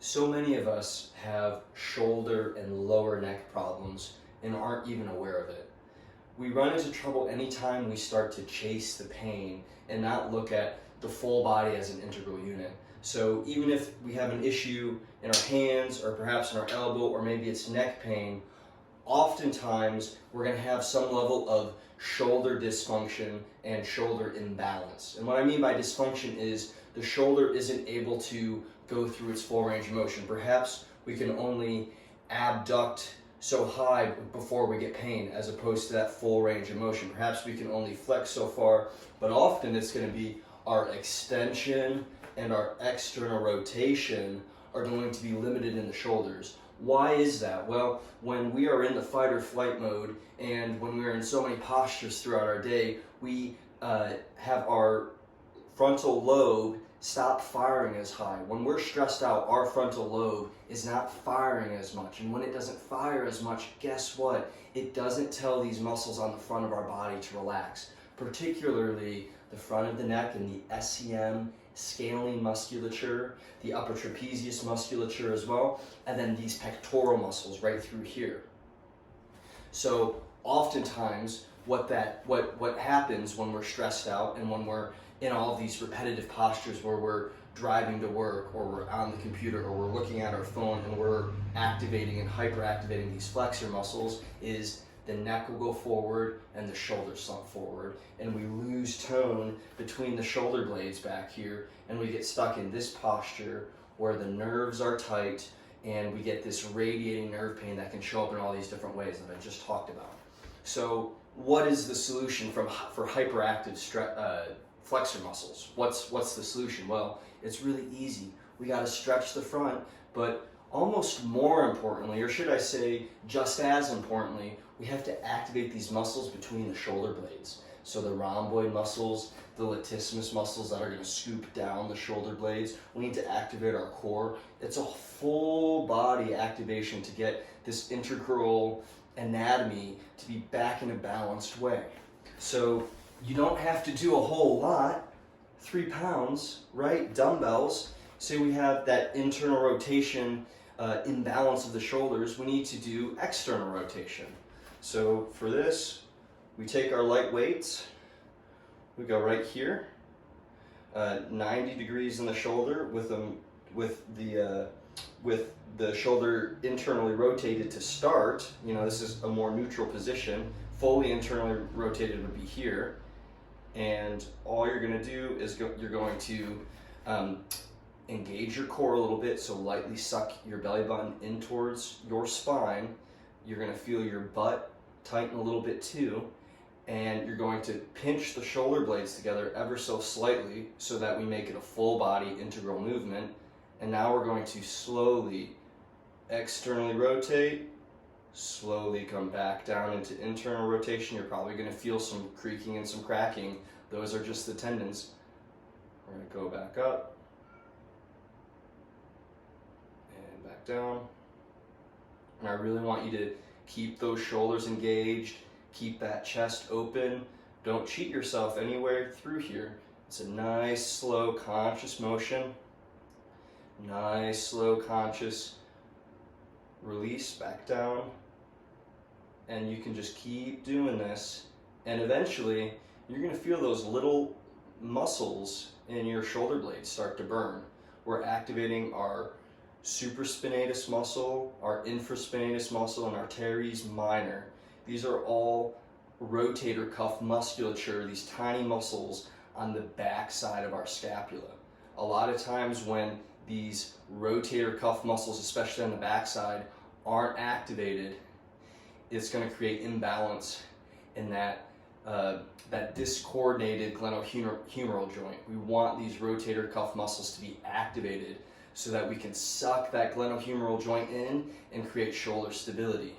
So many of us have shoulder and lower neck problems and aren't even aware of it. We run into trouble anytime we start to chase the pain and not look at the full body as an integral unit. So even if we have an issue in our hands or perhaps in our elbow or maybe it's neck pain, oftentimes we're going to have some level of shoulder dysfunction and shoulder imbalance. And what I mean by dysfunction is the shoulder isn't able to go through its full range of motion. Perhaps we can only abduct so high before we get pain as opposed to that full range of motion. Perhaps we can only flex so far, but often it's going to be our extension and our external rotation are going to be limited in the shoulders. Why is that? Well, when we are in the fight or flight mode and when we are in so many postures throughout our day, we have our frontal lobe stop firing as high. When we're stressed out, our frontal lobe is not firing as much. And when it doesn't fire as much, guess what? It doesn't tell these muscles on the front of our body to relax, particularly the front of the neck and the SCM, scalene musculature, the upper trapezius musculature as well, and then these pectoral muscles right through here. So oftentimes what happens when we're stressed out and when we're in all of these repetitive postures where we're driving to work or we're on the computer or we're looking at our phone and we're activating and hyperactivating these flexor muscles is the neck will go forward and the shoulders slump forward, and we lose tone between the shoulder blades back here, and we get stuck in this posture where the nerves are tight and we get this radiating nerve pain that can show up in all these different ways that I just talked about. So what is the solution for hyperactive flexor muscles? What's the solution? Well, it's really easy. We got to stretch the front, but almost more importantly, or should I say just as importantly, we have to activate these muscles between the shoulder blades. So the rhomboid muscles, the latissimus muscles that are going to scoop down the shoulder blades. We need to activate our core. It's a full body activation to get this integral anatomy to be back in a balanced way. So you don't have to do a whole lot. 3 pounds, right? Dumbbells. Say we have that internal rotation imbalance of the shoulders, we need to do external rotation. So for this, we take our light weights, we go right here, 90 degrees in the shoulder with the shoulder internally rotated to start. You know, this is a more neutral position. Fully internally rotated would be here. And all you're going to do is you're going to engage your core a little bit, so lightly suck your belly button in towards your spine. You're going to feel your butt tighten a little bit too, and you're going to pinch the shoulder blades together ever so slightly so that we make it a full body integral movement. And now we're going to slowly externally rotate, slowly come back down into internal rotation. You're probably going to feel some creaking and some cracking. Those are just the tendons. We're going to go back up and back down. And I really want you to keep those shoulders engaged, keep that chest open. Don't cheat yourself anywhere through here. It's a nice, slow, conscious motion. Nice, slow, conscious release back down. And you can just keep doing this, and eventually you're going to feel those little muscles in your shoulder blades start to burn. We're activating our supraspinatus muscle, our infraspinatus muscle, and our teres minor. These are all rotator cuff musculature, these tiny muscles on the back side of our scapula. A lot of times when these rotator cuff muscles, especially on the back side, aren't activated, it's going to create imbalance in that discoordinated glenohumeral joint. We want these rotator cuff muscles to be activated so that we can suck that glenohumeral joint in and create shoulder stability.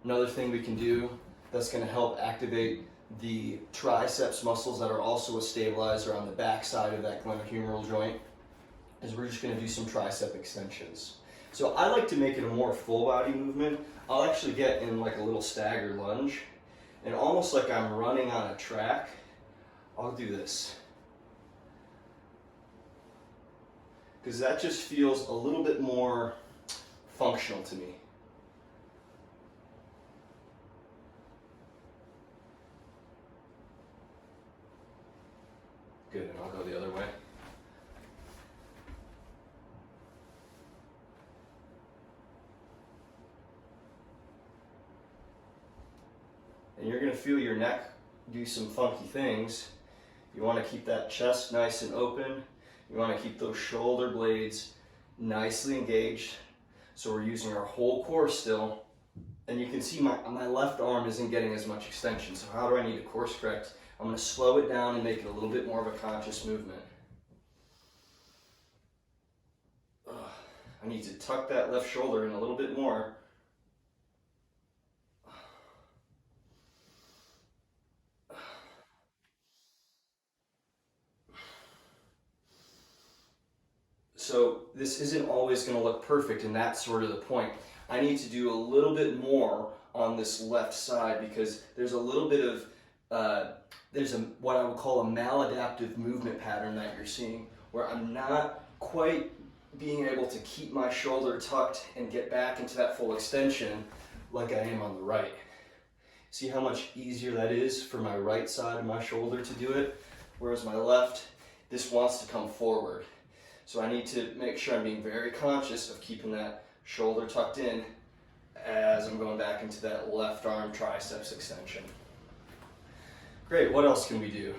Another thing we can do that's going to help activate the triceps muscles that are also a stabilizer on the back side of that glenohumeral joint is we're just going to do some tricep extensions. So I like to make it a more full body movement. I'll actually get in like a little stagger lunge, and almost like I'm running on a track, I'll do this. because that just feels a little bit more functional to me. Good, and I'll go the other way. And you're going to feel your neck do some funky things. You want to keep that chest nice and open. You want to keep those shoulder blades nicely engaged. So we're using our whole core still. And you can see my left arm isn't getting as much extension. So how do I need to course correct? I'm going to slow it down and make it a little bit more of a conscious movement. I need to tuck that left shoulder in a little bit more. So this isn't always going to look perfect, and that's sort of the point. I need to do a little bit more on this left side because there's a little bit of what I would call a maladaptive movement pattern that you're seeing, where I'm not quite being able to keep my shoulder tucked and get back into that full extension like I am on the right. See how much easier that is for my right side of my shoulder to do it, whereas my left, this wants to come forward. So I need to make sure I'm being very conscious of keeping that shoulder tucked in as I'm going back into that left arm triceps extension. Great, what else can we do?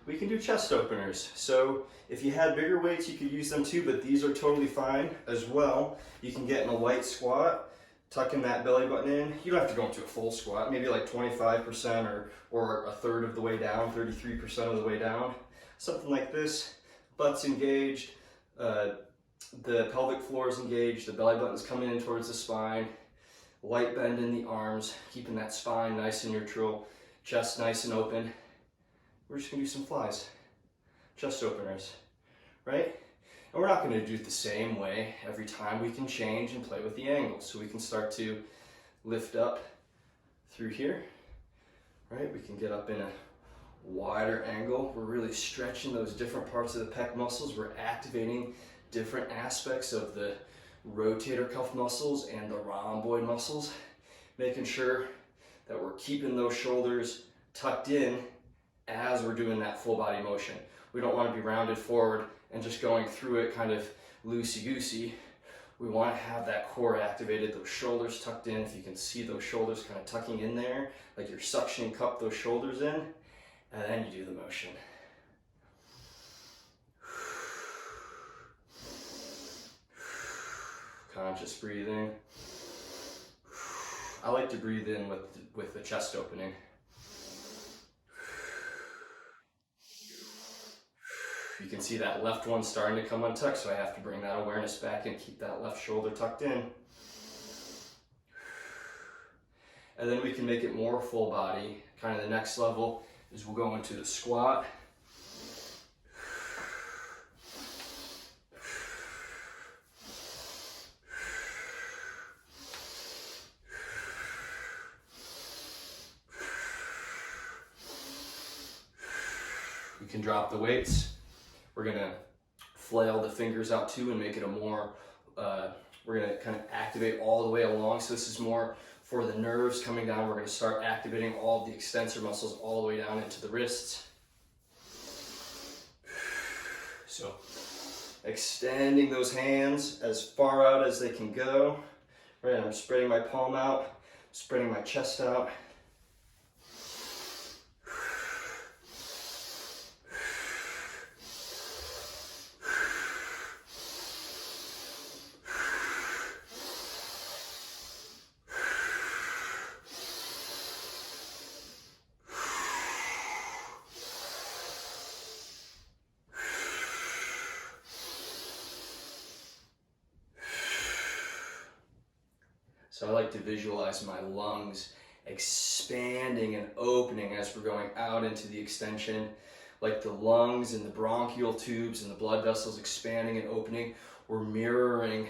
We can do chest openers. So if you had bigger weights, you could use them too, but these are totally fine as well. You can get in a light squat, tucking that belly button in. You don't have to go into a full squat, maybe like 25% or a third of the way down, 33% of the way down. Something like this, butt's engaged, the pelvic floor is engaged, the belly button's coming in towards the spine, light bend in the arms, keeping that spine nice and neutral, chest nice and open. We're just gonna do some flies, chest openers, right? And we're not gonna do it the same way every time. We can change and play with the angles. So we can start to lift up through here, right? We can get up in a wider angle. We're really stretching those different parts of the pec muscles. We're activating different aspects of the rotator cuff muscles and the rhomboid muscles, making sure that we're keeping those shoulders tucked in as we're doing that full body motion. We don't want to be rounded forward and just going through it kind of loosey-goosey. We want to have that core activated, those shoulders tucked in. If you can see those shoulders kind of tucking in there, like you're suctioning cup those shoulders in, and then you do the motion. Conscious breathing. I like to breathe in with the chest opening. You can see that left one starting to come untucked, so I have to bring that awareness back and keep that left shoulder tucked in. And then we can make it more full body. Kind of the next level is we'll go into the squat. We can drop the weights. We're gonna flail the fingers out too and make it a more, we're gonna kind of activate all the way along. So this is more for the nerves coming down. We're gonna start activating all of the extensor muscles all the way down into the wrists. So extending those hands as far out as they can go. Right, I'm spreading my palm out, spreading my chest out. So I like to visualize my lungs expanding and opening as we're going out into the extension, like the lungs and the bronchial tubes and the blood vessels expanding and opening. We're mirroring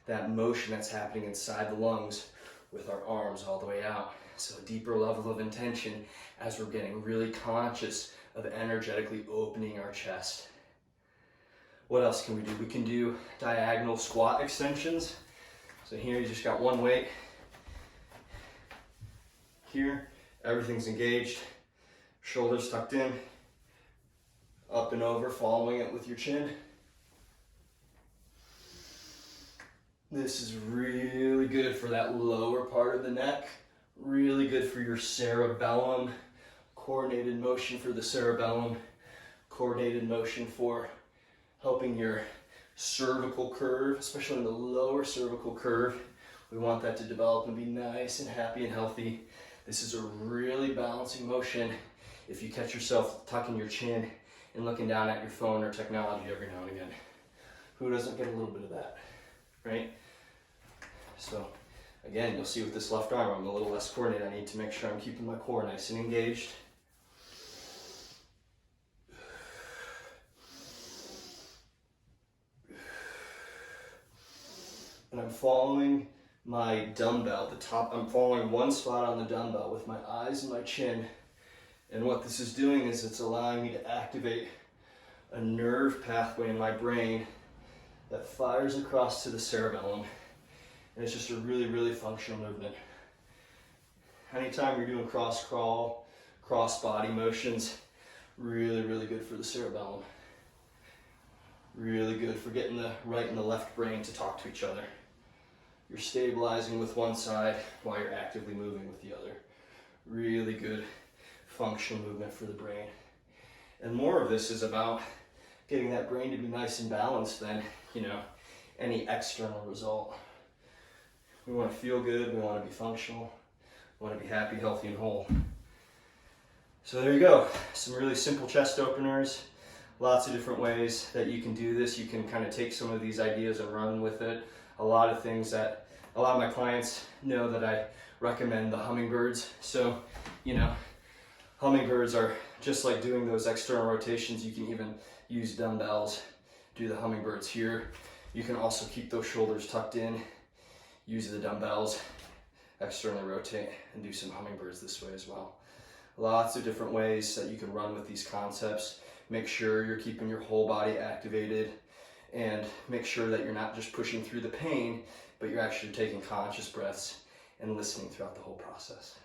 that motion that's happening inside the lungs with our arms all the way out. So a deeper level of intention as we're getting really conscious of energetically opening our chest. What else can we do? We can do diagonal squat extensions. So here you just got one weight. Here, everything's engaged, shoulders tucked in, up and over, following it with your chin. This is really good for that lower part of the neck, really good for your cerebellum, coordinated motion for the cerebellum, coordinated motion for helping your cervical curve, especially in the lower cervical curve. We want that to develop and be nice and happy and healthy. This is a really balancing motion if you catch yourself tucking your chin and looking down at your phone or technology every now and again. Who doesn't get a little bit of that, right? So again, you'll see with this left arm, I'm a little less coordinated. I need to make sure I'm keeping my core nice and engaged. And I'm following my dumbbell, I'm following one spot on the dumbbell with my eyes and my chin. And what this is doing is it's allowing me to activate a nerve pathway in my brain that fires across to the cerebellum. And it's just a really, really functional movement. Anytime you're doing cross crawl, cross body motions, really, really good for the cerebellum. Really good for getting the right and the left brain to talk to each other. You're stabilizing with one side while you're actively moving with the other. Really good functional movement for the brain. And more of this is about getting that brain to be nice and balanced than, any external result. We want to feel good, we want to be functional, we want to be happy, healthy, and whole. So there you go, some really simple chest openers, lots of different ways that you can do this. You can kind of take some of these ideas and run with it. A lot of things that a lot of my clients know that I recommend the hummingbirds. So, hummingbirds are just like doing those external rotations. You can even use dumbbells, do the hummingbirds here. You can also keep those shoulders tucked in, use the dumbbells, externally rotate, and do some hummingbirds this way as well. Lots of different ways that you can run with these concepts. Make sure you're keeping your whole body activated, and make sure that you're not just pushing through the pain, but you're actually taking conscious breaths and listening throughout the whole process.